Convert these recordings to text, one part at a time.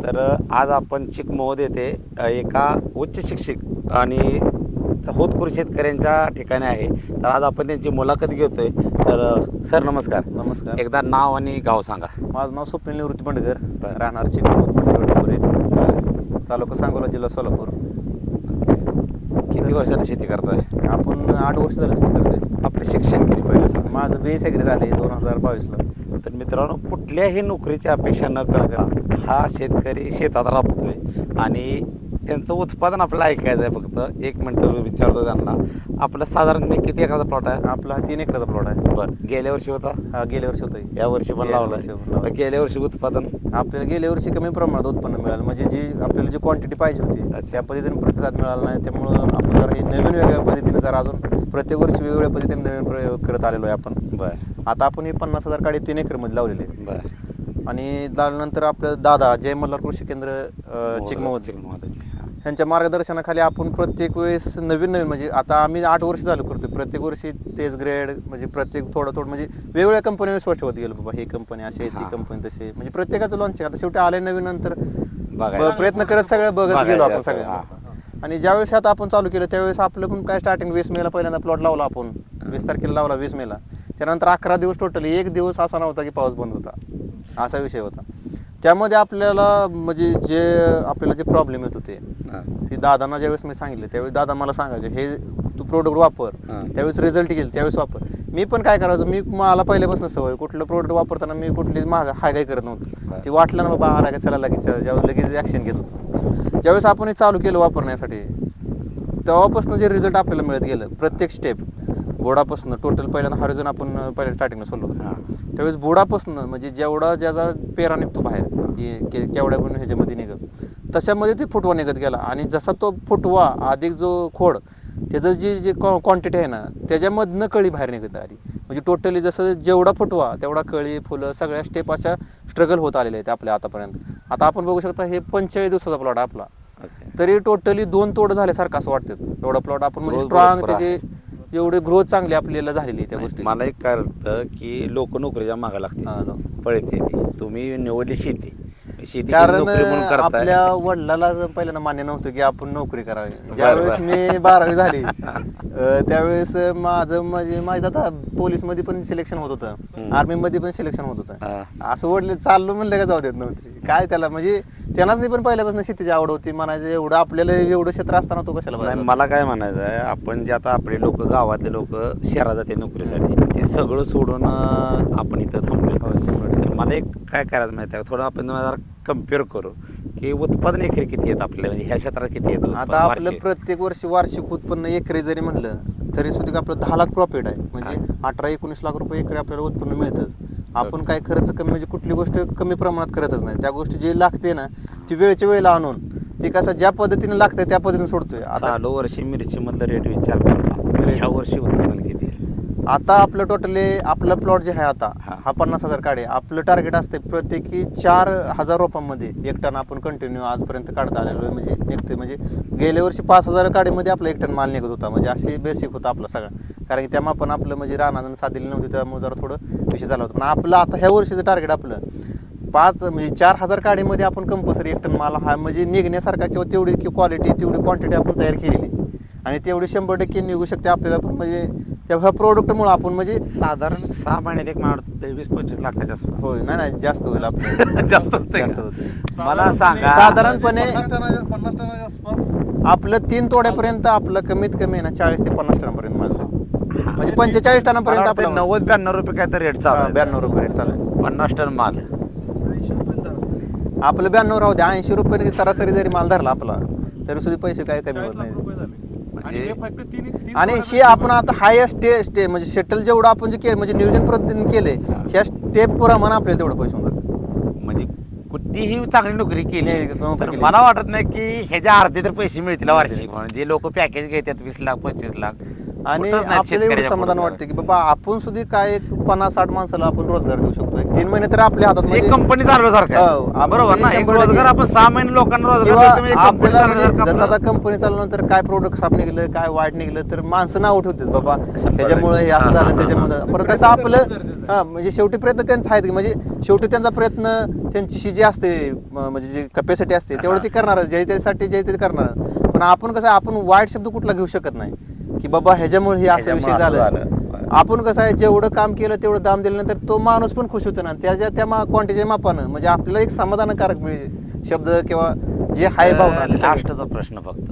तर आज आपण चिकमोद येथे एका उच्च शिक्षित आणि होतकरू शेतकऱ्यांच्या ठिकाणी आहे. तर आज आपण त्यांची मुलाखत घेतोय. तर सर नमस्कार. नमस्कार. एकदा नाव आणि गाव सांगा. माझं नाव स्वप्नील निवृत्ती बंडगर, बरं. राहणार चिखली, तालुका सांगोला, जिल्हा सोलापूर. किती वर्षाला शेती करताय? आपण 8 वर्ष झालं शेती करतोय. आपले शिक्षण किती पहिलं सांगा. माझं BS ॲग्री झाले 2022ला. तर मित्रांनो, कुठल्याही नोकरीची अपेक्षा न करता हा शेतकरी शेतात राबतोय आणि त्यांचं उत्पादन आपल्याला ऐकायचं आहे. फक्त 1 मिनटं विचारतो त्यांना, आपलं साधारण किती एकराचा प्लॉट आहे? आपला 3 एकराचा प्लॉट आहे. बरं, गेल्या वर्षी होता? हा, गेल्या वर्षी होतं. या वर्षी पण गेल्या लावला? वर्षी पण लावला. गेल्या वर्षी उत्पादन आपल्याला गेल्या वर्षी कमी प्रमाणात उत्पन्न मिळालं, म्हणजे जी आपल्याला जी क्वांटिटी पाहिजे होती त्या पद्धतीने प्रतिसाद मिळाला नाही. त्यामुळं आपण जरा हे नवीन वेगळ्या पद्धतीने जरा अजून प्रत्येक वर्षी वेगवेगळ्या पद्धतीने नवीन प्रयोग करत आलेलो आहे आपण. बरं. आता आपण हे 50,000 काडी 3 एकरमध्ये लावलेले आहे. बरं. आणि त्यानंतर आपलं दादा जय मल्हार कृषी केंद्र चिकमोद ह्यांच्या मार्गदर्शनाखाली आपण प्रत्येक वेळेस नवीन म्हणजे आता आम्ही 8 वर्ष झालो करतोय. प्रत्येक वर्षी तेच ग्रेड म्हणजे प्रत्येक थोडं म्हणजे वेगवेगळ्या कंपनी विश्वास ठेवत गेलो. बाबा ही कंपनी अशी आहे, ती कंपनी तशी, म्हणजे प्रत्येकाचं लॉन्चिंग आता शेवटी आले नवीन नंतर प्रयत्न करत सगळं बघत गेलो आपण सगळं. आणि ज्यावेळेस आता आपण चालू केलं त्यावेळेस आपलं पण काय स्टार्टिंग 20 मेला पहिल्यांदा प्लॉट लावला आपण. 20 तारखेला लावला 20 मेला. त्यानंतर 11 दिवस टोटली, 1 दिवस असा नव्हता की पाऊस बंद होता, असा विषय होता. त्यामध्ये आपल्याला म्हणजे जे आपल्याला जे प्रॉब्लेम येत होते ते दादांना ज्यावेळेस मी सांगितले त्यावेळेस दादा मला सांगायचे, हे तू प्रोडक्ट वापर. त्यावेळेस रिझल्ट येईल त्यावेळेस वापर. मी पण काय करायचो, मला पहिल्यापासून सवय, कुठलं प्रोडक्ट वापरताना मी कुठली हाय काय करत नव्हतं. ते वाटलं ना बाबा आला का चला लगेच, ज्यावेळेस लगेच ॲक्शन घेत होतो. ज्यावेळेस आपण हे चालू केलं वापरण्यासाठी तेव्हापासून जे रिझल्ट आपल्याला मिळत गेलं प्रत्येक स्टेप बोडापासून टोटल पहिल्यांदा हॉरिझॉन आपण पहिल्या स्टार्टिंगला सोडलो होतं. त्यावेळेस बोडापासून म्हणजे जेवढा ज्याचा पेरा निघतो बाहेर केवढ्या पण ह्याच्यामध्ये निघत तशामध्ये ते फुटवा निघत गेला. आणि जसा तो फुटवा अधिक जो खोड त्याचं जी क्वांटिटी आहे ना त्याच्यामधनं कळी बाहेर निघत आली. म्हणजे टोटली जसं जेवढा फुटवा तेवढा कळी फुलं सगळ्या स्टेप अशा स्ट्रगल होत आलेल्या आहेत आपल्या आतापर्यंत. आता आपण बघू शकता हे 45 दिवसाचा प्लॉट आपला, तरी टोटली 2 तोड झाल्यासारखं असं वाटतं. एवढा प्लॉट आपण म्हणजे स्ट्रॉंग त्याचे एवढे ग्रोथ चांगली आपल्याला झालेली त्या गोष्टी. मला एक काय वाटतं की लोक नोकरीच्या मागे लागते, पळते. तुम्ही निवडली शेती. कारण आपल्या वडिलाला पहिल्यांदा मान्य नव्हतं की आपण नोकरी करावी. ज्यावेळेस मी 12वी झाली त्यावेळेस माझं आता पोलीस मध्ये पण सिलेक्शन होत होतं, आर्मी मध्ये पण सिलेक्शन होत होतं. असं वडील चाललो म्हणलं का जाऊ देत नव्हते काय त्याला, म्हणजे त्यांनाच नाही पण पहिल्यापासून शेतीची आवड होती. म्हणायचं एवढं आपल्याला एवढं क्षेत्र असताना तो कशाला. मला काय म्हणायचं आहे, आपण जे आता आपले लोक गावातले लोक शहरात जाते नोकरीसाठी, ते सगळं सोडून आपण इथं थांबलो. तर मला एक काय करायचं माहिती आहे, थोडं आपण जरा कम्पेअर करू की उत्पादन एकरी किती येत आपल्याला, म्हणजे ह्या क्षेत्रात किती येतं. आता आपलं प्रत्येक वर्षी वार्षिक उत्पन्न एकरी जरी म्हणलं तरी सुद्धा आपलं 10 लाख प्रॉफिट आहे. म्हणजे 18-19 लाख रुपये एकरी आपल्याला उत्पन्न मिळतंच. आपण काय खर्च कमी म्हणजे कुठली गोष्ट कमी प्रमाणात करतच नाही. त्या गोष्टी जे लागते ना ती वेळच्या वेळेला आणून ती कसं ज्या पद्धतीने लागतंय त्या पद्धतीने सोडतोय. आता चालू वर्षी मिरची मधलं रेट विचार करता ह्या वर्षी उत्पादन किती? आता आपलं टोटली आपलं प्लॉट जे आहे आता हा 50,000 काढे. आपलं टार्गेट असते प्रत्येकी 4,000 रोपांमध्ये 1 टन आपण कंटिन्यू आजपर्यंत काढता आलेलो आहे. म्हणजे निघते म्हणजे गेल्या वर्षी 5,000 काडीमध्ये आपला 1 टन माल निघत होता. म्हणजे अशी बेसिक होता आपला सगळा, कारण की तेव्हा पण आपलं म्हणजे रानानं साथ दिली नव्हती त्यामुळे जरा थोडं विषय झाला होता. पण आपलं आता ह्या वर्षीचं टार्गेट आपलं 5 म्हणजे 4,000 काडीमध्ये आपण कंपल्सरी 1 टन माल हा म्हणजे निघण्यासारखा किंवा तेवढी क्वालिटी तेवढी क्वांटिटी आपण तयार केलेली आणि तेवढी 100% निघू शकते आपल्याला. पण म्हणजे ह्या प्रोडक्टमुळे आपण म्हणजे साधारण 6 महिन्यात एक मला 20-25 लाखाच्या आसपास. होय, नाही जास्त होईल आपलं. जास्त होतं. मला सांगा साधारणपणे 50 टनाच्या आसपास आपलं 3 तोड्यापर्यंत आपलं कमीत कमी आहे ना 40 ते 50 टनापर्यंत माल जातो. म्हणजे 45 टनापर्यंत आपलं 90-92 रुपये काय तर रेट चालू. 92 रुपये रेट चालू आहे. 50 टन माल 80 रुपये आपलं 92 राहू द्या, 80 रुपये सरासरी जरी माल धरला आपला तरी सुद्धा पैसे काय कमी होत नाही. आणि हे फक्त 3 आणि हे आपण आता हायस्ट स्टे म्हणजे शेटल जेवढं आपण जे केलं म्हणजे नियोजन पद्धतीने केले ह्या स्टेप प्रमाणे आपल्याला तेवढं पैसे होऊन जातात. म्हणजे कुठलीही चांगली नोकरी केली नोकरी तर केली. मला वाटत नाही की ह्याच्या अर्धे तर पैसे मिळतील वार्षिक. म्हणजे लोक पॅकेज घेतात 20 लाख 25 लाख, आणि कुठंच नाही आपल्याला एवढं शेतकऱ्याच्या समाधान बरोबर. वाटतं की बाबा आपण सुद्धा काय 50-60 माणसाला आपण रोजगार देऊ शकतो 3 महिने तर आपल्या हातात एक म्हणजे कंपनी चालवण्यासारखं आहे. हो, आपण बरोबर ना, एक 100% रोजगार आपण 6 महिने लोकांना रोजगार किंवा देतो, म्हणजे एक कंपनी आपल्याला म्हणजे चालवण्यासारखं जसं आता आपलं. कंपनी चालवल्यानंतर काय प्रोडक्ट खराब निघलं काय वाईट निघलं तर माणसं नाव ठेवतात बाबा 100%. ह्याच्यामुळे हे असं हा, झालं हा, त्याच्यामुळे हा. परत तसं आपलं हा म्हणजे शेवटी प्रयत्न त्यांचा आहेत की म्हणजे शेवटी त्यांचा प्रयत्न त्यांची जी असते म्हणजे जी कॅपॅसिटी असते तेवढं ती करणार जे त्यासाठी जे ते करणार पण आपण कसं आहे, आपण वाईट शब्द कुठला घेऊ शकत नाही की बाबा ह्याच्यामुळे हे असा विषय ह्याच्यामुळे असं झाला झालं. आपण कसं आहे जेवढं काम केलं तेवढं दाम दिल्यानंतर तो माणूस पण खुश होतो ना त्या क्वांटिटीच्या मापानं म्हणजे आपल्याला एक समाधानकारक मिळेल शब्द किंवा जे हाय भावना ते सगळं. लास्टचा प्रश्न फक्त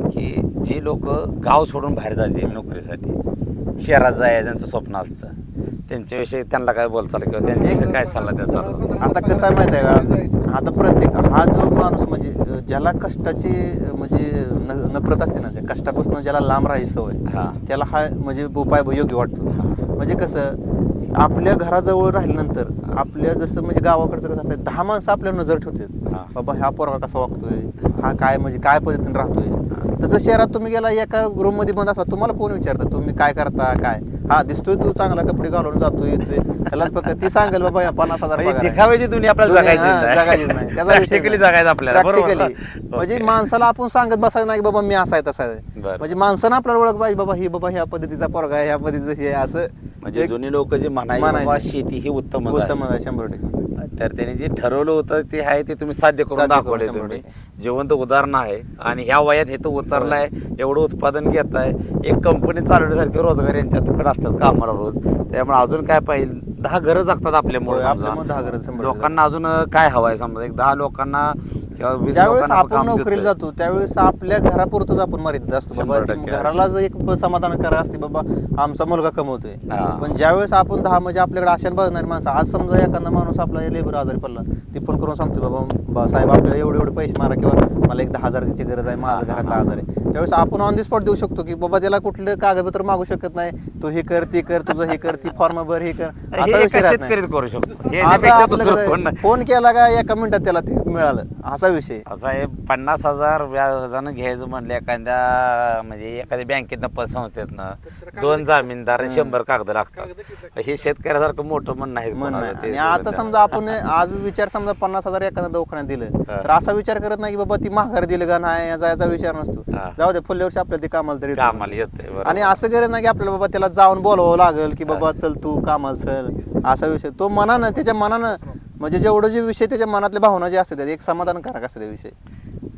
की जे लोक गाव सोडून बाहेर जाते नोकरीसाठी शहरात जायचं त्यांचं स्वप्न असतं त्यांच्याविषयी त्यांना काय बोलचाल किंवा त्यांच्याकडे काय सल्ला द्यायचा. आता कसं आहे माहिती आहे का आता प्रत्येक हा जो माणूस म्हणजे ज्याला कष्टाची म्हणजे नफरत असते ना त्या कष्टापासून ज्याला लांब राहायची सवय हा. त्याला हा म्हणजे उपाय योग्य वाटतो म्हणजे कसं आपल्या घराजवळ राहिल्यानंतर आपल्या जसं म्हणजे गावाकडचं कसं असतं 10 माणसं आपल्याला नजर ठेवतात हा. बाबा ह्या पोरगा कसा वागतोय हा काय म्हणजे काय पद्धतीने राहतोय तसं शहरात तुम्ही गेला एका रूम मध्ये बंद असला तुम्हाला कोण विचारतं तुम्ही काय करता काय हा दिसतोय तू चांगला कपडे घालून जातोय येतोय त्यालाच फक्त ती सांगेल बाबा 50,000 म्हणजे पगार आहे. दिखाव्याची दुनिया आपल्याला दुनिया, जगायची हा, जगायचीच नाही त्याचा विषय प्रॅक्टिकली जगायचं आपल्याला बरोबर ना? प्रॅक्टिकली म्हणजे Okay. माणसाला आपण सांगत बसायचं नाही की बाबा मी असा आहे तसा आहे बरं. म्हणजे माणसानं आपल्याला ओळख पाहिजे बाबा ही बाबा ह्या पद्धतीचा पोरगा आहे ह्या पद्धतीचं हे असं म्हणजे एक जुनी लोक जे म्हणायचे म्हणायचे. बाबा शेती ही उत्तम उत्तम आहे 100%. तर त्यांनी जे ठरवलं होतं ते आहे ते तुम्ही साध्य करून साध्य करून दाखवले 100%. तुम्ही जिवंत उदाहरण आहे आणि ह्या वयात हे तर उतरलाय एवढं उत्पादन घेत आहे एक कंपनी चालवण्यासारखे रोजगार यांच्याकडे असतात कामाला रोज त्यामुळे अजून काय पाहिजे 10 घरं जगतात आपल्यामुळे होय, आपल्यामुळे 10 घरं 100% लोकांना अजून काय हवंय समजा एक 10 लोकांना किंवा 20 ज्यावेळेस लोकांना आपण काम नोकरीला देतोय. जातो त्यावेळेस आपल्या घरापुरतच आपण मर्यादित असतो बाबा 100% घराला जर एक समाधान करा असते बाबा आमचा मुलगा कमवतोय हा. पण ज्यावेळेस आपण 10 म्हणजे आपल्याकडे आशान बघणारी माणसं आज समजा एखादा माणूस आपला लेबर आजारी पडला ती फोन करून सांगतो बाबा साहेब आपल्याला एवढे पैसे मारा किंवा मला एक 10,000ची गरज आहे माझं घरात 10,000 आहे त्यावेळेस आपण ऑन दी स्पॉट देऊ शकतो की बाबा त्याला कुठलं कागदपत्र मागू शकत नाही तू हे कर ते कर तुझं हे कर ती फॉर्म भर हे कर हे असा एका विषय राहत नाही शेतकरीच करू शकतो हे आता याच्यापेक्षा दुसरं कोण आपल्याकडे नाही. फोन केला का एका मिनिटात त्याला ते मिळालं असा विषय असं आहे 50,000 व्याजानं घ्यायचं म्हणलं एखाद्या म्हणजे एखाद्या बँकेतनं पतसंस्थेतनं 2 जामीनदार आणि 100 कागद लागतात हे शेतकऱ्यासारखं मोठं म्हणणं आहे म्हण कोणाला, नाही. ते आणि सोडून आता द्या. समजा आपण आज विचार समजा 50,000 एखाद्या दवाखान्यात दिलं हा. तर असा विचार करत नाही की बाबा ती महागार दिलं का नाही याचा विचार नसतो हा. जाऊ दे पुढल्या वर्षी आपल्याला ते कामाला तरी कामाला येते आणि असं गरज नाही की आपल्याला बाबा त्याला जाऊन बोलवावं लागेल की बाबा चल तू कामाला चल असा विषय तो मनानं त्याच्या मनानं म्हणजे जेवढं जे विषय त्याच्या मनातल्या भावना जे असतात एक समाधानकारक असते ते विषय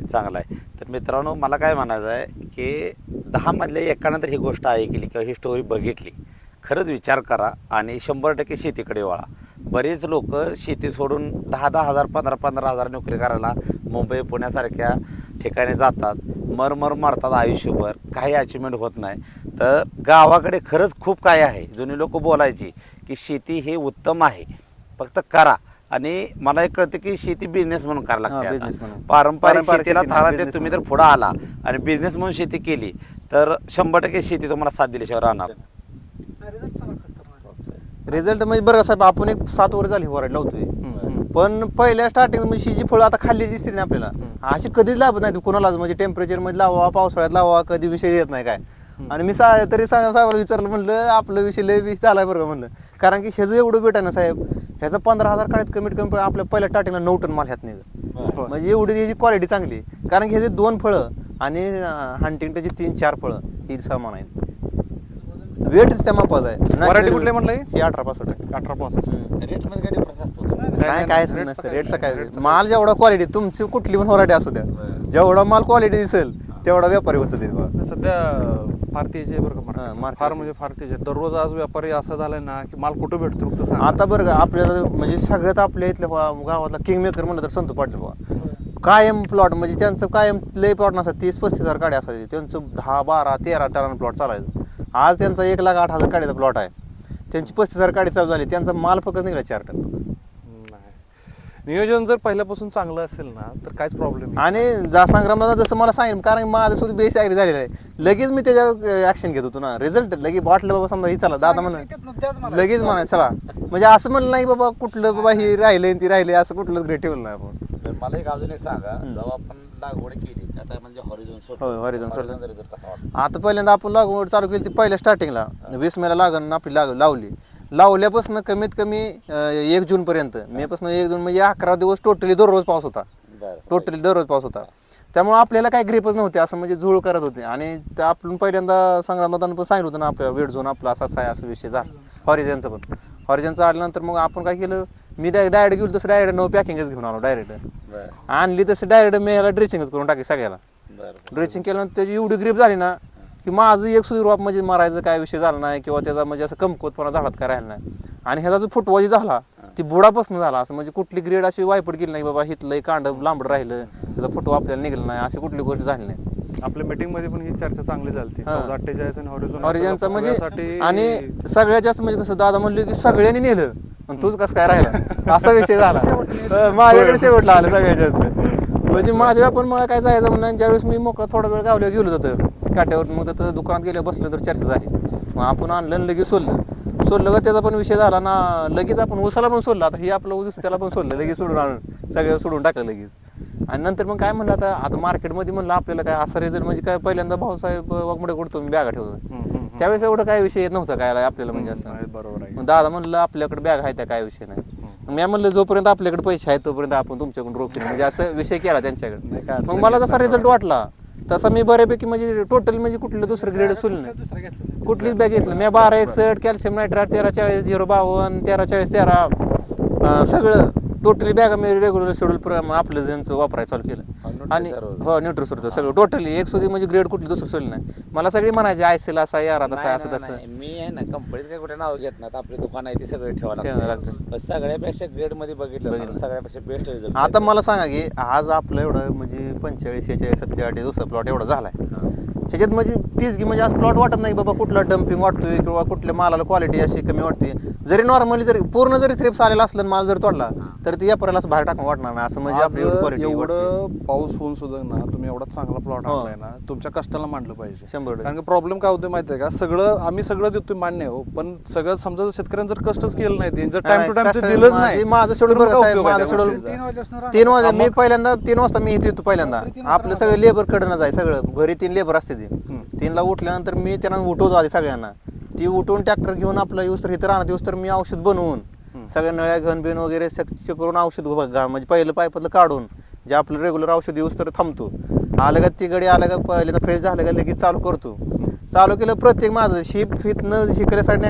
चांगला आहे तर मित्रांनो मला काय म्हणायचं आहे की 10 मधल्या एकानं तर ही गोष्ट ऐकली किंवा ही स्टोरी बघितली खरंच विचार करा आणि 100% शेतीकडे वळा बरेच लोक शेती सोडून 10,000 हजार 15,000 नोकरी करायला मुंबई पुण्यासारख्या ठिकाणी जातात मर मारतात आयुष्यभर काही अचिव्हमेंट होत नाही तर गावाकडे खरंच खूप काय आहे जुनी लोक बोलायची की शेती हे उत्तम आहे फक्त करा आणि मला एक कळतं की शेती बिझनेस म्हणून करायला हा, लागते business आता. म्हणून. पारंपरिक पारंपरिक शेतीला शेती नाही, थारा ते business तुम्ही जर म्हणून. पुढे आला आणि बिझनेस म्हणून शेती केली तर 100% शेती तुम्हाला साथ दिल्याशिवाय राहणार रिझल्ट म्हणजे बरं साहेब आपण एक 7 वर झाली वराड लावतोय पण पहिल्या स्टार्टिंग म्हणजे जी फळं आता खाल्ली दिसते ना आपल्याला अशी कधीच लाभत नाही कोणालाच म्हणजे टेम्परेचर मध्ये लावा पावसाळ्यात लावा कधी विषय येत नाही काय आणि मी तरी साहेबाला विचारलं म्हणलं आपलं विषय लय विष झालाय बरं का म्हणलं कारण की ह्याचं एवढं भेटा ना साहेब ह्याचं 15,000 काढत कमीत कमी आपल्या पहिल्या स्टार्टिंगला 9 टन माल ह्यात निघत म्हणजे एवढी ह्याची क्वालिटी चांगली कारण की ह्याचे 2 फळं आणि हंटिंगटनची 3-4 फळं ही समान आहेत वेटच त्या मापात आहे व्हरायटी कुठले म्हणलं ही 18-65 आहे 1865 रेटमध्ये काय difference असतो का? काय काय नसतं रेटचं काय माल जेवढा क्वालिटी तुमची कुठली पण व्हरायटी असू द्या जेवढा माल क्वालिटी दिसेल तेवढा व्यापारी होत बघा सध्या फार तेज आहे बरं का हा, market. market. फार म्हणजे फार तेज आहे दररोज आज व्यापारी असं झालंय ना की माल कुठं भेटतो फक्त सांगा. आता बरं का आपल्याला म्हणजे सगळ्यात आपल्या इथल्या गावातला किंग मेकर म्हणलं तर संतू पाटील बाबा कायम प्लॉट म्हणजे त्यांचं कायम लय प्लॉट नसतात 30-35 हजार काढे असायचे त्यांचं 10-12-13 टन प्लॉट चालायचं आज त्यांचा 1,08,000 काढीचा प्लॉट आहे त्यांची 35,000 काढी चालू झाली त्यांचा माल फक्त निघाला 4 टन नाही. नियोजन जर पहिल्यापासून चांगलं असेल ना तर काहीच प्रॉब्लेम आणि संग्रामला जसं मला सांगितलं कारण माझं सुद्धा बेस ॲग्री झालेलं आहे लगेच मी त्याच्यावर ऍक्शन घेत होतो ना रिझल्ट लगेच वाटलं बाबा समजा ही चला दादा म्हणून लगेच म्हणा चला म्हणजे असं म्हणलं नाही बाबा कुठलं बाबा ही राहिले ती राहिले असं कुठलं ग्रेट ठेवलं नाही आपण मला एक अजून एक सांगा, जेव्हा आपण लागवड केली त्या टायमाला हॉरिझॉन सोडलं, होय, horizon सोडलं. रिझल्ट कसा वाटला? आता पहिल्यांदा आपण लागवड चालू केली ती पहिल्या स्टार्टिंगला 20 मेला लागण आपली लावली. लावल्यापासून कमीत कमी 1 जून पर्यंत, मे पासून 1 जून म्हणजे 11 दिवस टोटली दररोज पाऊस होता. बरं. टोटली दररोज पाऊस होता. त्यामुळे आपल्याला काय ग्रीपच नव्हते, असं म्हणजे झुळ करत होते. आणि ते आपण पहिल्यांदा संग्रामदान पण सांगितलं होतं ना, आपल्या वेट झोन आपला असा आहे, असा विषय झाला. हॉरिझनचं पण हॉरिझनचं आल्यानंतर मग आपण काय केलं, मी डायरेक्ट गेलो तसं डायरेक्ट नो पॅकिंगच घेऊन आलो. डायरेक्ट बरं. आणली तसं डायरेक्ट मी ह्याला ड्रेसिंगच करून टाकली सगळ्याला. बरं. ड्रेसिंग केल्यानंतर त्याची एवढी ग्रीप झाली ना की माझं एक सुरुवात म्हणजे मारायचं काय विषय झाला नाही, किंवा त्याचा म्हणजे असं कमकुवतपणा झाडात काय राहिला नाही. आणि ह्याचा जो फुटवा जी झाला ती बुडापासून झाला, असं म्हणजे कुठली ग्रेड अशी वायपट गेली नाही बाबा हिथलं कांड लांबड राहिलं, त्याचा फुटवा आपल्याला निघाला नाही, अशी कुठली गोष्ट झाली नाही. आपल्या मीटिंग मध्ये पण ही चर्चा चांगली झाली. 1448 आणि हॉरिझॉनचा म्हणजे हॉरिझॉन आणि सगळ्यात जास्त म्हणजे कसं दादा म्हणले की सगळ्यांनी नेलं पण तूच कसं काय राहिला, असा विषय झाला. माझ्याकडे शेवटला आलं सगळ्यात जास्त. म्हणजे माझ्या आपण मला काय जायचं म्हणून ज्यावेळेस मी मोकळा थोडा वेळ गावल्या गेलो होतं काट्यावर, मग तर दुकानात गेल्या बसलं तर चर्चा झाली. मग आपण आणलं आणि लगेच सोडलं का त्याचा पण विषय झाला ना, लगेच आपण उसाला पण सोडलं. आता ही आपलं ऊस त्याला पण सोडलं, लगेच सोडून आणून सगळं सोडून टाकलं लगेच. आणि नंतर मग काय म्हणलं, आता मार्केटमध्ये म्हणलं आपल्याला काय असा रिझल्ट म्हणजे काय, पहिल्यांदा भाऊसाहेब वाघमोडे कुठतो मी बॅगा ठेवतो, त्यावेळेस एवढं काय विषय येत नव्हता काय आपल्याला म्हणजे असं. बरोबर आहे. मग दादा म्हणलं आपल्याकडे बॅग आहे त्या काय विषय नाही. मी म्हणलं जोपर्यंत आपल्याकडे पैसे आहेत तोपर्यंत आपण तुमच्याकडून रोख म्हणजे असं विषय केला त्यांच्याकडे. मग मला जसा रिझल्ट वाटला तसा मी बऱ्यापैकी म्हणजे टोटल म्हणजे कुठलं दुसरं ग्रेड सोडलं नाही, कुठलीच बॅग घेतलं मी. 1261 कॅल्शियम नायट्राट 1340 052 1340 13 सगळं टोटली बॅग मी रेग्युलर शेड्यूल आपलं ज्यांचं वापरायला चालू केलं. आणि हो न्यूट्रिसोरचं सगळं टोटली एक सुधी म्हणजे ग्रेड कुठली दुसरं सोडलं नाही. मला सगळी म्हणायचे आयसेल असा यार तसा असं तसं. मी आहे ना कंपनीत काय कुठे नाव घेत नाही, आपले दुकान आहे ते सगळे ठेवायला ठेवावं लागतं. लागतं. पण सगळ्यापेक्षा ग्रेड मध्ये बघितलं सगळ्यापेक्षा बेस्ट रिझल्ट. आता मला सांगा की आज आपलं एवढं म्हणजे 45 46 47 दुसरा प्लॉट एवढा झालाय, ह्याच्यात म्हणजे तीच की म्हणजे आज प्लॉट वाटत नाही बाबा कुठला डम्पिंग वाटतोय किंवा कुठल्या मालाला क्वालिटी अशी कमी वाटते. जरी नॉर्मली जरी पूर्ण जरी थ्रिप्स आलेला असलं माल जर तोडला तर ती यापर्यंत असं बाहेर टाकून वाटणार नाही, असं म्हणजे आपली क्वालिटी एवढं पाऊस होऊन सुद्धा ना तुम्ही एवढा चांगला प्लॉट आणलाय ना, तुमच्या कष्टाला मांडलं पाहिजे. 100%. कारण की प्रॉब्लेम काय होते माहितीये का, सगळं आम्ही सगळं देतोय मान्य हो, पण सगळं समजा जर शेतकऱ्यांनी जर कष्टच केलं नाही, जर टाइम टू टाइम ते दिलंच नाही, माझं शेड्यूल तर बघा काय साहेब, उपयोग आहे माझं त्या शेड्यूल गोष्टीचा? 3 वाजता मी पहिल्यांदा 3 वाजता मी इथे येतो पहिल्यांदा. आपलं सगळं लेबर कडनं जाय, सगळं घरी 3 लेबर असते ती. 3ला उठल्यानंतर मी त्यांना उठवतो आधी सगळ्यांना. ती उठवून ट्रॅक्टर घेऊन आपला येऊस तर इथं राहणार येऊस तर मी औषध बनवून सगळ्या नळ्या घन बिन वगैरे स्वच्छ करून औषध म्हणजे पहिलं पाईपातलं काढून जे आपलं रेग्युलर औषध येऊस तर थांबतो. आलं का ती गडी आलं का पहिल्यांदा फ्रेश झालं का लगेच चालू करतो. चालू केलं प्रत्येक माझं शिप फितनं शिकल्या साईडने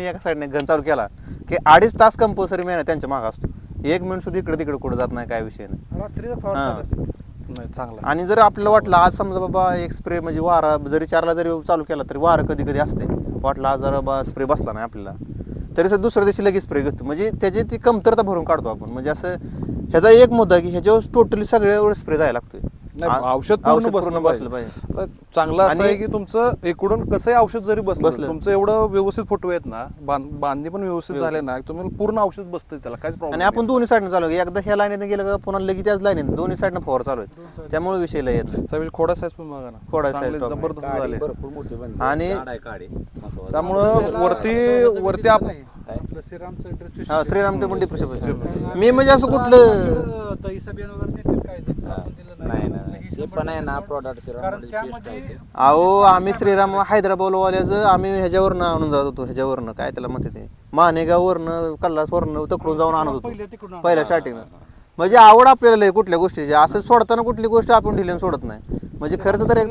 एका साईडने घन चालू केला की 2.5 तास कंपल्सरी मेहनत त्यांच्या मागं असतो. 1 मिनिट सुद्धा इकडे तिकडे कुठं जात नाही, काय विषय नाही. नाही चांगलं. आणि जर आपल्याला वाटलं आज समजा बाबा एक स्प्रे म्हणजे वारा जरी 4ला जरी चालू केला तरी वारं कधी कधी असते, वाटलं आज जरा बा स्प्रे बसला नाही आपल्याला तरी सुद्धा दुसऱ्या दिवशी लगेच स्प्रे घेतो. म्हणजे त्याची ती कमतरता भरून काढतो आपण. म्हणजे असं ह्याचा एक मुद्दा की ह्याच्यावर टोटली सगळ्यावर स्प्रे जायला लागतोय. नाही, औषध पूर्ण बसलं पाहिजे. तर चांगलं असं आहे की तुमचं एकूण कसंही औषध जरी बसलं तुमचं एवढं व्यवस्थित फोटो आहेत ना, बांधणी पण व्यवस्थित झाले ना, तुम्ही पूर्ण औषध बसतं त्याला काहीच प्रॉब्लेम. आणि आपण दोन्ही साईडनं चालू एकदा ह्या लाईनीत गेलं का पुन्हा लगेच त्याच लाईनीत दोन्ही साईडनं फवार चालू आहे, त्यामुळे विषय लय येत. साहेब खोडा साईज पण बघा ना, खोडा चांगले size top. जबरदस्त झाले. भरपूर मोठी बनली. आणि त्यामुळं वरती हा श्रीराम टेबल डिप्रेशन मी म्हणजे असं कुठलं नाही हे पण आहे ना प्रॉडक्ट अहो आम्ही श्रीराम हैदराबादवाल्याचं आम्ही ह्याच्यावरनं आणून जात होतो, ह्याच्यावरनं काय त्याला म्हणते ते मानेगाववरनं कल्लासवरनं तकडून जाऊन आणत होतो पहिल्या स्टार्टिंगला. म्हणजे आवड आपल्याला लय कुठल्या गोष्टीची, असं सोडताना कुठली गोष्ट आपण ढिल्यानं सोडत नाही. म्हणजे खर्च तर एक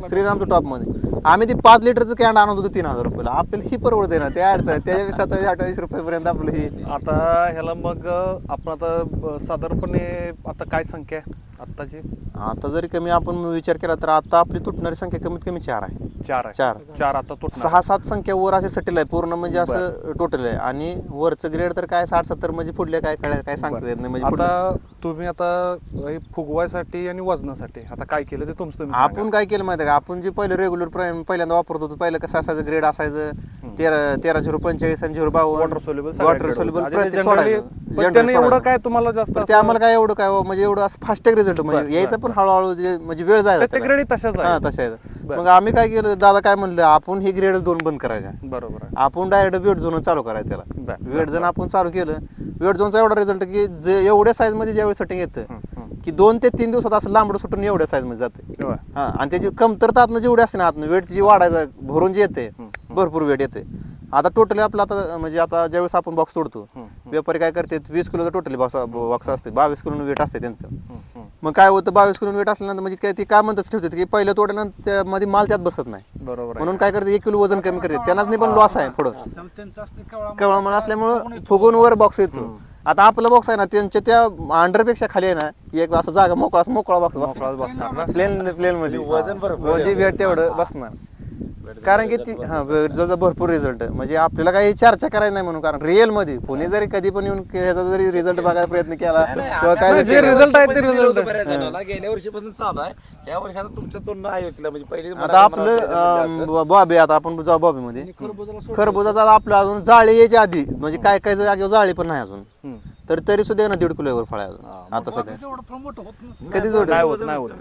श्रीरामच्या टॉपमध्ये आम्ही ती 5 लिटरचं कॅन्ड आणत होतो 3000 रुपयाला. आपल्याला ही परवडते ना, त्या अडचण त्याच्या 27-28 रुपयापर्यंत आपलं ही. आता ह्याला मग आपण आता साधारणपणे आता काय संख्या आहे आत्ताची? आता जरी कमी आपण विचार केला तर आता आपली तुटणारी संख्या कमीत कमी 4 आहे. 4 आहे. चार. 4 आता तो 6-7 संख्या वर असे सटेल आहे पूर्ण म्हणजे असं टोटल आहे. आणि वरचं ग्रेड तर काय 60-70 म्हणजे पुढले काय सांगता येत नाही. म्हणजे आता तुम्ही आता हे फुगवायसाठी आणि वजनासाठी आता काय केलं ते तुमचं तुम्ही आपण काय केलं माहिती आहे का, आपण जे पहिलं रेग्युलर पहिल्यांदा वापरत होतो पहिलं कसं असायचं ग्रेड असायचं 13-0-45 आणि 0-52 वॉटर सोल्युबल वॉटर सोल्युबल त्याने एवढं काय तुम्हाला जास्त ते आम्हाला काय एवढं काय म्हणजे एवढं असं फास्ट रिझल्ट म्हणजे यायचं पण हळूहळू म्हणजे वेळ जायचा ते ग्रेड तशाच आहे. तशा आहे. मग आम्ही काय केलं दादा काय म्हणलं आपण ही ग्रेड 2 बंद करायच्या, बरोबर आहे. आपण डायरेक्ट वेट झोन चालू करायचं त्याला. वेट झोन आपण चालू केलं, वेट झोनचा एवढा रिझल्ट की एवढ्या साईज मध्ये ज्यावेळी सेटिंग येतं की 2 ते 3 दिवसात असं लांबड सुटून एवढ्या साईज मध्ये जाते होय. हा. आणि त्याची कमतरता आतनं जेवढी असते ना आतनं वेट जी वाढायचं भरून जी येते भरपूर वेट येते. आता टोटली आपलं आता म्हणजे आता ज्यावेळेस आपण बॉक्स तोडतो व्यापारी काय करते 20 किलोचा टोटली बॉक्स असते 22 किलो वेट असते त्यांचं. मग काय होतं 22 किलो वेट असल्यानंतर म्हणजे काय ती काय म्हणतात ठेवतात की पहिल्या तोडल्यानंतर त्यामध्ये माल त्यात बसत नाही बरोबर आहे. म्हणून काय करते 1 किलो वजन कमी करते त्यांनाच नाही पण लॉस आहे पुढं त्यांचं असते केवळ माल असल्यामुळं फुगून वर बॉक्स येतो. आता आपला बॉक्स आहे ना त्यांच्या त्या अंडरपेक्षा खाली आहे ना एक असा जागा मोकळा बॉक्स मोकळाच बसणार ना. प्लेन मध्ये वजन बरोबर वजन वेट तेवढं बसणार. कारण की ती हा जो भरपूर रिझल्ट म्हणजे आपल्याला काही चर्चा करायची नाही म्हणून कारण रिअल मध्ये कोणी जरी कधी पण येऊन ह्याचा जरी रिझल्ट बघायचा प्रयत्न केला किंवा काय जे result आहे ते result गेल्या वर्षीपासून चालू आहे. या वर्षी आता तुमच्या तोंड ऐकलं म्हणजे पहिले आता आपलं बॉबी आता आपण जाऊ बॉबी मध्ये खरबुजाचा आपलं अजून जाळी यायच्या आधी म्हणजे काय काय जागेवर जाळी पण नाही अजून तर तरी सुद्धा ना 1.5 किलो फळ आहे अजून आता सध्या कधीच नाही होत नाही होत.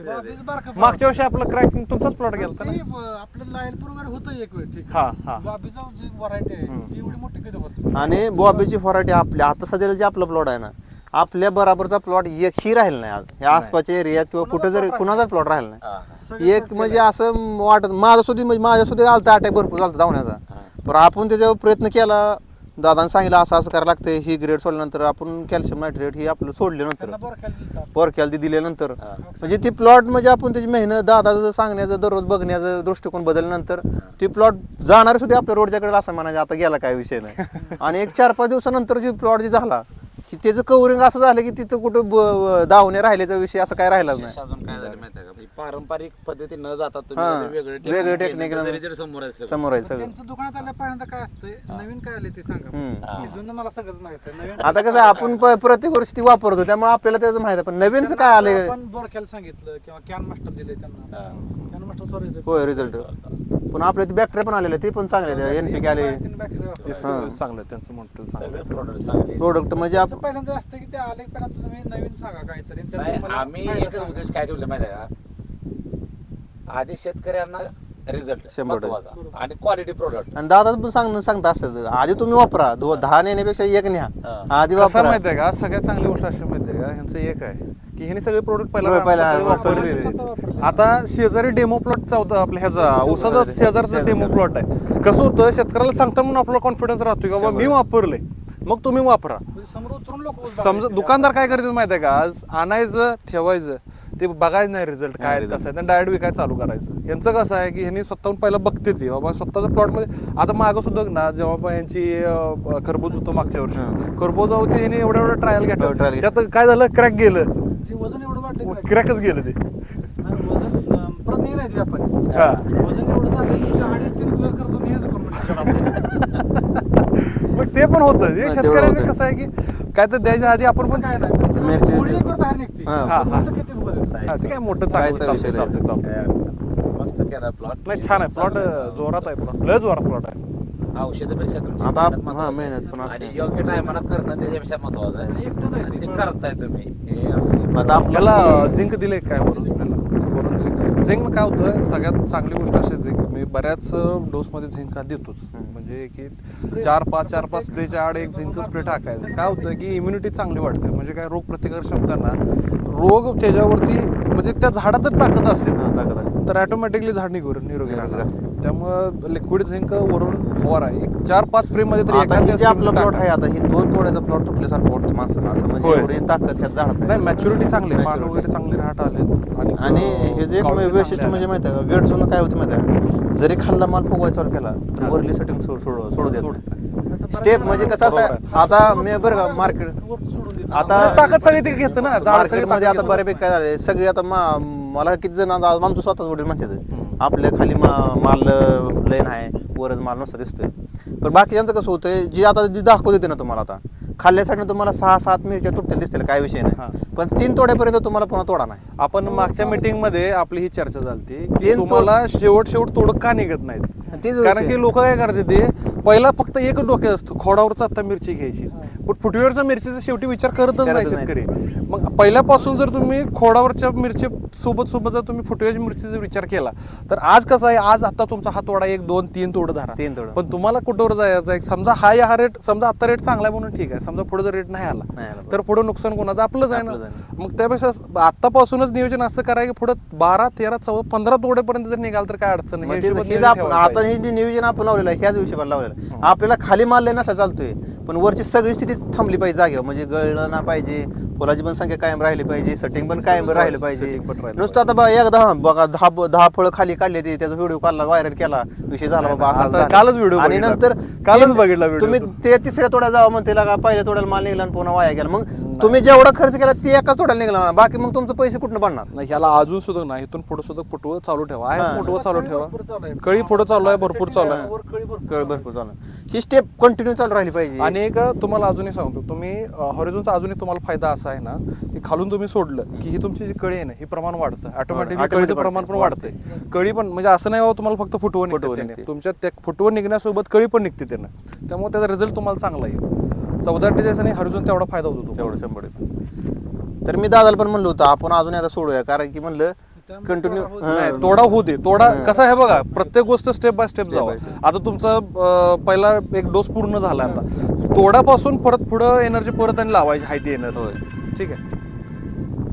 मागच्या वर्षी आपलं क्रॅकिंग तुमचाच प्लॉट गेला ना. आपलं लायलपूर वगैरे होतं एक वेळ ठीक हा हा बाबीचा जी व्हरायटी आहे ती एवढी मोठी कधी होत आणि बॉबीची व्हरायटी आपल्या आता सध्याला जे आपला प्लॉट आहे ना आपल्या बराबरचा प्लॉट एकही राहिला नाही आज ह्या आसपासच्या एरियात किंवा कुठं जरी कुणाचा प्लॉट राहिला नाही. एक म्हणजे असं वाटत माझ्या सुद्धा आलता अटॅक भरपूर झालता धावण्याचा पण आपण त्याच्यावर प्रयत्न केला. दादाने सांगितलं असं करायला लागतंय ही ग्रेड सोडल्यानंतर आपण कॅल्शियम नायट्रेट ही आपलं सोडल्यानंतर परक्याल ती दिल्यानंतर म्हणजे ती प्लॉट म्हणजे आपण त्याची मेहनत दादाचं सांगण्याचं दररोज बघण्याचं दृष्टिकोन बदलल्यानंतर ती प्लॉट जाणार सुद्धा आपल्या रोडच्याकडे असं म्हणायचं आता गेला काय विषय नाही. आणि एक 4-5 दिवसानंतर जी प्लॉट जी झाला की त्याचं कव्हरिंग असं झालं की तिथं कुठं दावणे राहिल्याचा विषय असं काय राहिलाच नाही. अजून काय झालं माहिती आहे का पारंपरिक पद्धती न जाता हा. तुम्ही वेगळे टेक्निकल समोर आहे सगळं. समोर आहे सगळं. त्यांचं दुकानात आल्या पहिल्यांदा काय असतंय नवीन काय आले ते सांगा हे जुनं मला सगळंच माहित आहे नवीन आता कसं आहे, आपण प्रत्येक वर्षी ती वापरतो त्यामुळे आपल्याला त्याचं माहिती आहे पण नवीनच काय आलंय आपण बोरखेल सांगितलं किंवा कॅन मास्टर दिले त्यांना कॅन मास्टर सॉरी होय रिझल्ट पण आपल्या बॅक्टेरिया पण आलेले ते पण चांगले एनपीके आले चांगलं त्यांचं म्हणतं चांगलं. सगळे product चांगले. प्रोडक्ट म्हणजे आपण पहिल्यांदा असतं की ते आले पहिल्यांदा तुम्ही नवीन सांगा काहीतरी आणि त्यात नाही, तुम्हाला आम्ही फायदा एकच सांगा. उद्देश काय ठेवले माहिती आहे का आधी शेतकऱ्यांना रिझल्ट 100% आणि क्वालिटी प्रोडक्ट आणि दादा पण सांगता असतं आधी तुम्ही वापरा 10 नेण्यापेक्षा एक न्या आधी कसं वापरा. माहितीये का सगळ्यात चांगली गोष्ट अशी माहितीये का ह्यांचं एक आहे की ह्यांनी सगळे प्रोडक्ट पहिला वापरलेले. आता शेजारी डेमो प्लॉट होता आपल्या ह्याचा उसाचा शेजारचा डेमो प्लॉट आहे. कसं होतं शेतकऱ्याला सांगता म्हणून आपला कॉन्फिडन्स राहतो की बाबा मी वापरले मग तुम्ही वापरा. म्हणजे समोर उतरून लोक समजा दुकानदार काय करतात माहिती आहे का आज आणायचं ठेवायचं ते बघायचं नाही रिझल्ट काय कसं आहे डायरेक्ट विकायला चालू करायचं. यांचं कसं आहे की ह्यांनी स्वतःहून पहिला बघते ते बाबा स्वतःच्या प्लॉटमध्ये आता मागं सुद्धा ना जेव्हा पण यांची खरबूज होतं मागच्या वर्षी खरबूजावरती ह्यांनी एवढं ट्रायल घेतलं त्यात काय झालं क्रॅक गेलं ते वजन एवढं वाढलं क्रॅकच गेलं ते वजन परत नाही राहायचे आपण हा वजन एवढं झालं की 2.5-3 किलो करतो नाही करून मग ते पण होतं हे तेवढं शेतकऱ्यांनी होतं. कसं आहे की काय तर द्यायच्या आधी आपण पण काय नाही मिरची- गोळी एकवर बाहेर निघते हा. हा, हा. फक्त किती बघायचं. हा, ते काय मोठं चांगलं जायचा विषय चालतंय नाही. चालतंय काय अडचण. मस्त केला प्लॉट नाही छान आहे प्लॉट जोरात आहे प्लॉट लय जोरात प्लॉट आहे. औषधापेक्षा तुमची आता मेहनत महत्त्वाची हा, आहे. मेहनत पण असते. आणि योग्य टायमाला करणं त्याच्यापेक्षा महत्वाचं आहे आणि एकटंच आहे आणि ते. ते करताय तुम्ही हे आपली- आता आपल्याला याला झिंक दिले काय वरून वरून झिंक काय होतं सगळ्यात चांगली गोष्ट अशी झिंक मी बऱ्याच डोसमध्ये झिंक हा देतोच म्हणजे की 4-5 स्प्रेच्या आड एक झिंकचं स्प्रे टाकायचं काय होतं की इम्युनिटी चांगली वाढते म्हणजे काय रोग प्रतिकार क्षमता ना रोग त्याच्यावरती म्हणजे त्या झाडात जर ताकद असेल हा, ताकद आहे. तर ऑटोमॅटिकली झाड निरोगी निरोगी राहणार राहते. त्यामुळं लिक्विड झिंक वरून फवारा एक 4-5 स्प्रे मध्ये तरी आता एखाद्या हे जे आपला spray प्लॉट टाका. आहे आता हे 2 तोड्याचा प्लॉट तुटल्यासारखं वाटतं माणसाला असं म्हणजे होय. एवढी ताकद ह्या झाडात नाही मॅच्युरिटी चांगली आहे, पान Maturity. वगैरे चांगली राहत आले आणि हे जे एक वैशिष्ट्य म्हणजे माहिती आहे का वेट जुनं काय होतं माहिती आहे का जरी खाल्ला माल फुगवायचा चालू केला तर वरली सेटिंग सोडू देत स्टेप म्हणजे कसं असतं आता मी बरं का मार्केट वरती सोडून देतो. आता ताकद सगळी ते घेतं ना झाड सगळी मार्केटमध्ये आता ताकद बऱ्यापैकी काय झाले सगळे आता मला किती जण आता आमचं स्वतःच वडील म्हणतात आपल्या खाली माल लईन आहे वरच माल नसता दिसतोय पण बाकीच्यांचं कसं होतंय जी आता जी दाखवत येते ना तुम्हाला आता खाल्ल्यासाठी तुम्हाला 6-7 मिरच्या तुटतील दिसतील काय विषय नाही पण 3 तोड्यापर्यंत तुम्हाला पुन्हा तोडा नाही. आपण मागच्या मीटिंग मध्ये आपली ही चर्चा झाली की तीन तुम्हाला शेवट तोड का निघत नाहीत तीच कारण विषय. की लोक काय करते ते पहिला फक्त एकच डोक्यात असतो खोडावरचा आता मिरची घ्यायची, पण फुटवेवरच्या मिरचीचा शेवटी विचार करतच नाही शेतकरी. मग पहिल्यापासून जर तुम्ही खोडावरच्या मिरची सोबत जर तुम्ही फुटवेच्या मिरचीचा विचार केला तर आज कसं आहे, आज आता तुमचा हा तोडा 1 2 3 तोडं धरा, 3 तोडं. पण तुम्हाला कुठवर जायचं आहे, समजा हा रेट, समजा आता रेट चांगला आहे म्हणून ठीक आहे, समजा पुढे जर रेट नाही आला तर पुढे नुकसान कोणाचं, आपलंच आहे ना. मग त्यापेक्षा आतापासूनच नियोजन असं करायचं की पुढे 12 13 14 15 तोडेपर्यंत जर निघाल तर काय अडचण नाही. हे हिशोबात नियोजन ठेवायला आता पाहिजे. हे जे नियोजन आपण लावलेलं आहे ह्याच हिशोबाने लावलेलं आहे. आपल्याला खाली माल नसा चालतोय, पण वरची सगळी स्थिती थांबली पाहिजे जागेवर, म्हणजे गळलं ना पाहिजे, फुलाची पण संख्या कायम राहिली पाहिजे, सेटिंग पण कायम राहिलं पाहिजे. Setting पण राहिलं नुसतं आता बघा एकदा बघा 10 फळं खाली काढली ती, त्याचा व्हिडिओ काढला, व्हायरल केला, विषय झाला बाबा असा आता झाला. कालच व्हिडिओ आणि बघितला. नंतर कालच बघितला व्हिडिओ तुम्ही तो. ते तिसऱ्या तोड्याला जावं म्हणते का पहिल्या तोड्याला माल निघला आणि पुन्हा वाया गेला. मग तुम्ही जेवढा खर्च केला ते एकाच तोड्याला निघला ना, बाकी मग तुमचे पैसे कुठून बनणार. नाही, ह्याला अजून सुद्धा नाही, इथून पुढे सुद्धा फुटवं चालू ठेवा, आहे फुटवं चालू ठेवा, भरपूर चालू आहे. कळी पुढे चालू आहे, भरपूर चालू आहे. वर कळी भरपूर कळ भरपूर चालू ही स्टेप कंटिन्यू चालू राहिली पाहिजे. आणि एक तुम्हाला अजूनही सांगतो, तुम्ही हॉरिझॉनचा अजूनही तुम्हाला फायदा असा आहे ना की खालून तुम्ही सोडलं की ही तुमची जी कळी आहे ना ही प्रमाण वाढतं, ऑटोमॅटिकली automatic कळीचं प्रमाण पण वाढतंय. कळी पण म्हणजे असं नाही बाबा तुम्हाला फक्त फुटवं फुटवं निघते, निघते. तुमच्या त्या फुटवं निघण्यासोबत कळी पण निघते त्यानं, त्यामुळे त्याचा रिझल्ट तुम्हाला चांगला येईल. 14-48 आणि हॉरिझॉन तेवढा फायदा होतो तुम्हाला. तेवढं 100%. तर मी दादाला पण म्हणलं होतं आपण अजून आता सोडूया, कारण की म्हणलं कंटिन्यू नाही, तोडा होऊ दे, तोडा कसा आहे बघा, प्रत्येक गोष्ट स्टेप बाय स्टेप जावा. आता तुमचा पहिला एक डोस पूर्ण झाला, आता तोडापासून परत पुढं एनर्जी परत आणि लावायची आहे ती एनर्जी, ठीक आहे.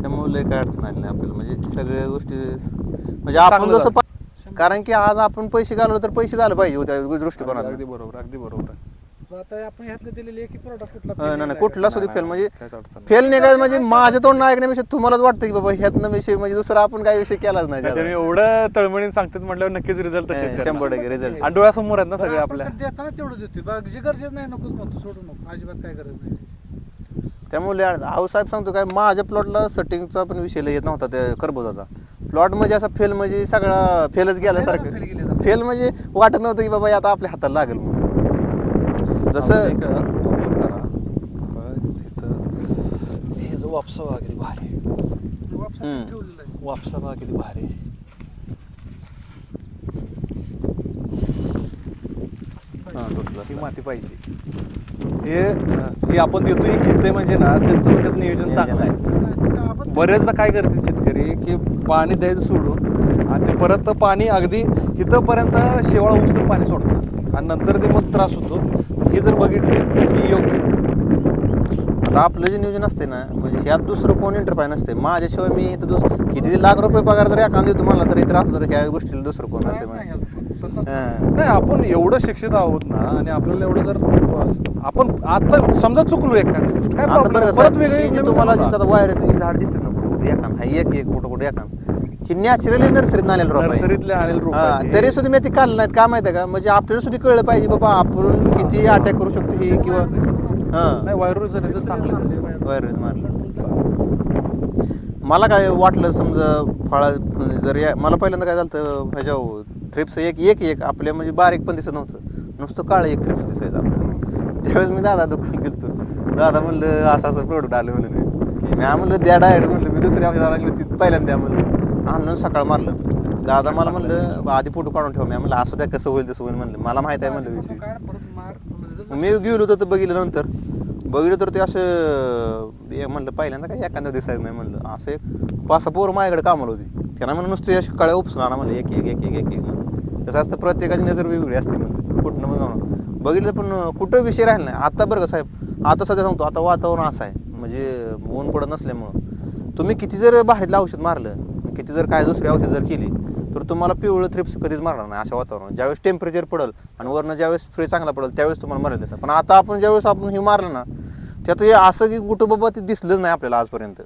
त्यामुळे लय काय अडचण आली नाही आपल्याला, म्हणजे सगळ्या गोष्टी म्हणजे आपण चांगलं जसं कारण की आज आपण पैसे घालवले तर पैसे झालं पाहिजे त्या दृष्टिकोनात. अगदी बरोबर, अगदी बरोबर आहे. आता आपण ह्यातले दिलेले एक प्रोडक्ट कुठला नाही कुठला सुद्धा फेल म्हणजे काहीच अडचण नाही. फेल निघायचं म्हणजे माझ्या तोंड ऐकण्यापेक्षा तुम्हालाच वाटतं की बाबा ह्यातनं विषय म्हणजे दुसरा आपण काही विषय केलाच नाही नाही, त्याला. तुम्ही एवढं तळमळीने सांगतात म्हटल्यावर नक्कीच रिझल्ट तसे 100% रिझल्ट. आणि डोळ्यासमोर आहेत ना सगळे आपल्या. देताना तेवढं देतोय बाग जे गरजेचं नाही नकोच म्हणतो, सोडू नको, अजिबात काय गरज नाही. त्यामुळे आहो साहेब सांगतो काय, माझ्या प्लॉटला सेटिंगचा पण विषय येत नव्हता त्या खरबुजाचा. प्लॉट म्हणजे असा फेल म्हणजे सगळा फेलच गेल्यासारखं, fail गेलेला. फेल म्हणजे वाटत नव्हतं की बाबा आता आपल्या हाताला लागेल म्हणून. जसं अजून एक observe करा. आता तिथं हे जो वापसा बघा किती भारी आहे. वापसा ठेवलेलं आहे. वापसा बघा किती भारी आहे. हां, तुटलं. ही माती पाहिजे. हे आपण देतो, हे घेतोय म्हणजे ना त्यांचं पण त्यात नियोजन चांगलं आहे. नाही, तिथं आपण बरेचदा काय करतात शेतकरी की पाणी द्यायचं सोडून आणि ते परत पाणी अगदी इथंपर्यंत शेवाळ होऊस तर पाणी सोडतात आणि नंतर ते मग त्रास होतो. हे जर बघितले ही योग्य. आता आपलं जे नियोजन असते ना, म्हणजे ह्यात दुसरं कोण इंटरफाय नसते माझ्याशिवाय. मी इथं किती लाख रुपये पगार जर एखादा देतो मला तर इथं राहतो, तर ह्या गोष्टीला दुसरं कोण नसते नाही, म्हणजे. स्वतः हां. नाही, आपण एवढं शिक्षित आहोत ना आणि आपल्याला एवढं जर आपण आता समजा चुकलो एक काय आता problem बरं नाही. परत परत वेगळी तुम्हाला जे वायरचं झाड दिसतं ना कुठं एखाद हा एक कुठं एखाद ही नॅचरली नर्सरीत आलेलं रोप आहे. नर्सरीतले आणेल रोप हा, आहेत हे. तरी सुद्धा मी ते काढलं नाहीत. का माहिती आहे का, म्हणजे आपल्याला सुद्धा कळलं पाहिजे बाबा आपण किती अटॅक करू शकतो ही किंवा हा नाही, व्हायरसचा रिझल्ट चांगला आहे. व्हायरस मारलं. मला काय वाटलं समजा फळा जर मला पहिल्यांदा काय झालं ह्याच्या थ्रिप्स एक आपल्या म्हणजे बारीक पण दिसत नव्हतं, नुसतं काळं एक थ्रिप्स दिसायचं आपल्याला. त्यावेळेस मी दादा दुकानात गेलतो, दादा म्हणलं असं प्रोडक्ट आलं म्हणलं. मी म्हणलं द्या डायरेक्ट म्हणलं, मी दुसऱ्या औषधाला लागली ती पहिल्यांदा म्हणलं आणून सकाळ मारलं. दादा मला म्हणलं आधी फोटो काढून ठेवा. मी म्हणलं असं द्या कसं होईल तसं होईल म्हणलं, मला माहित आहे म्हणलं विषय. काय परत मार result मी गेलो होतो तर बघितलं तर ते असं म्हणलं पहिल्यांदा काय एखाद्या दिसायचं नाही म्हणलं. असं एक 5-6 पोरं माझ्याकडे कामाला होती. त्यांना म्हणून नुसतं अशी काळ्या उपसून आणा म्हणलं एक म्हणलं. कसं असतं प्रत्येकाची नजर वेगवेगळी असते म्हणलं. कुठनं पण जाऊन बघितलं पण कुठं विषय राहिला नाही. आता बरं का साहेब, आता सध्या सांगतो आता वातावरण असं आहे म्हणजे ऊन पडत नसल्यामुळं तुम्ही किती जर बाहेरलं औषध मारलं, किती जर काय दुसरी औषध जर केली तर तुम्हाला पिवळं थ्रिप्स कधीच मारणार नाही अशा वातावरणात. ज्यावेळेस टेम्परेचर पडेल आणि वरनं ज्यावेळेस स्प्रे चांगला पडेल त्यावेळेस तुम्हाला मारेल त्याचा. पण आता आपण ज्यावेळेस आपण हे मारलं ना त्यात हे असं की कुठं बाबा ते दिसलंच नाही आपल्याला आजपर्यंत.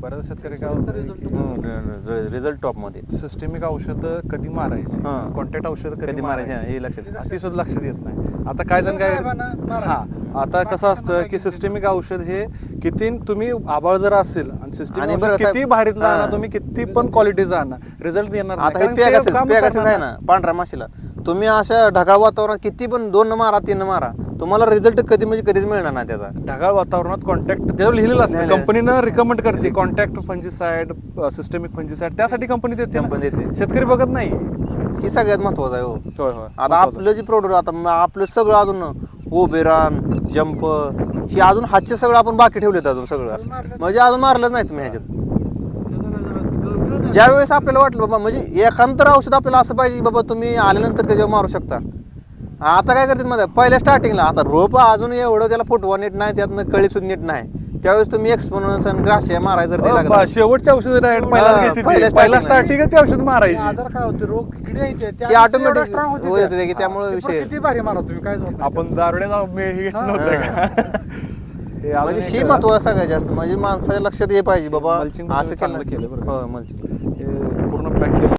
बरेच शेतकरी काय रिझल्ट टॉपमध्ये. सिस्टेमिक औषध कधी मारायची, हां. कॉन्टॅक्ट औषध कधी मारायचे हे लक्षात येतं. ती सुद्धा लक्षात येत नाही. आता काय जण काय साहेबांना मारायचं. हा आता कसं असतं की सिस्टेमिक औषध हे किती तुम्ही आबाळ जर असेल आणि आणि सिस्टेमिक बरं साहेब, किती भारीतला आणा हां. तुम्ही, किती पण क्वालिटीचा आणा, रिझल्ट येणार नाही. आता हे कारण ते पॅगासेस काम आहे करणार ना पांढऱ्या माशीला, तुम्ही अशा ढगाळ वातावरणात किती पण 2 मारा 3 मारा तुम्हाला रिझल्ट कधी म्हणजे कधीच मिळणार नाही त्याचा. ढगाळ वातावरणात कॉन्टॅक्ट त्याच्यावर लिहिलेलं असतं, लिहिलेलं. कंपनीनं रिकमेंड करते कॉन्टॅक्ट फंजिसाइड, सिस्टमिक फंजिसाइड, त्यासाठी कंपनी देते ना. कंपनी देते. शेतकरी बघत नाही. ही सगळ्यात महत्वाचं आहे हो. होय होय आता आपलं जे प्रोडक्ट आता आपलं सगळं अजून ओबेरान जंप ही अजून हातचे सगळं आपण बाकी ठेवलेत अजून सगळं असं. म्हणजे अजून मारलंच नाही तुम्ही ह्याच्यात. ज्या वेळेस आपल्याला वाटलं बाबा म्हणजे एकांतर औषध आपल्याला असं पाहिजे बाबा तुम्ही आल्यानंतर त्याच्यावर मारू शकता. आता काय करतात मध्ये पहिल्या स्टार्टिंगला आता रोप अजून एवढं त्याला फुटवा नीट नाही, त्यातनं कळी सुद्धा नीट नाही, त्यावेळेस तुम्ही एक्सपोनन्स आणि ग्रासिया मारायचं जर ते लागलं. शेवटचे औषध डायरेक्ट पहिल्या पहिला starting स्टार्टिंग ते औषध मारायची. आजार काय होते रोग किडे येते ते ऑटोमॅटिक होते की त्यामुळे विषय किती भारी मारा तुम्ही काय होत नाही. आपण दारुड्या हे नव्हतं का? हे अजून म्हणजे एक- शी महत्वाचं सगळ्यात जास्त म्हणजे माणसाच्या लक्षात हे पाहिजे बाबा Mulching असं चांगलं केलं बरं का? हो mulching. हे पूर्ण पॅक केलं.